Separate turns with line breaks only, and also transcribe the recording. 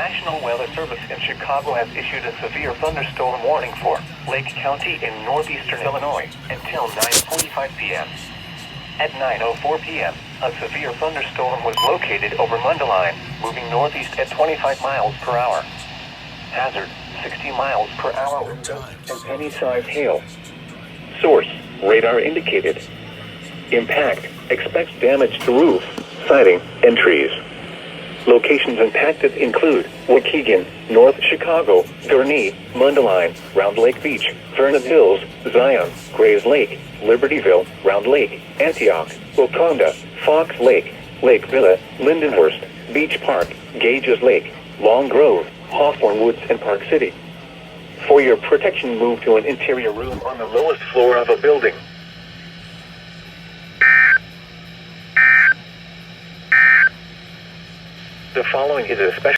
National Weather Service in Chicago has issued a severe thunderstorm warning for Lake County in northeastern Illinois until 9:45 p.m. At 9:04 p.m., a severe thunderstorm was located over Mundelein, moving northeast at 25 miles per hour. Hazard, 60 miles per hour wind and penny-sized hail. Source, radar indicated. Impact, expects damage to roof, siding, and trees. Locations impacted include Waukegan, North Chicago, Gurnee, Mundelein, Round Lake Beach, Vernon Hills, Zion, Grays Lake, Libertyville, Round Lake, Antioch, Waconda, Fox Lake, Lake Villa, Lindenhurst, Beach Park, Gages Lake, Long Grove, Hawthorne Woods, and Park City. For your protection, move to an interior room on the lowest floor of a building. The following is a special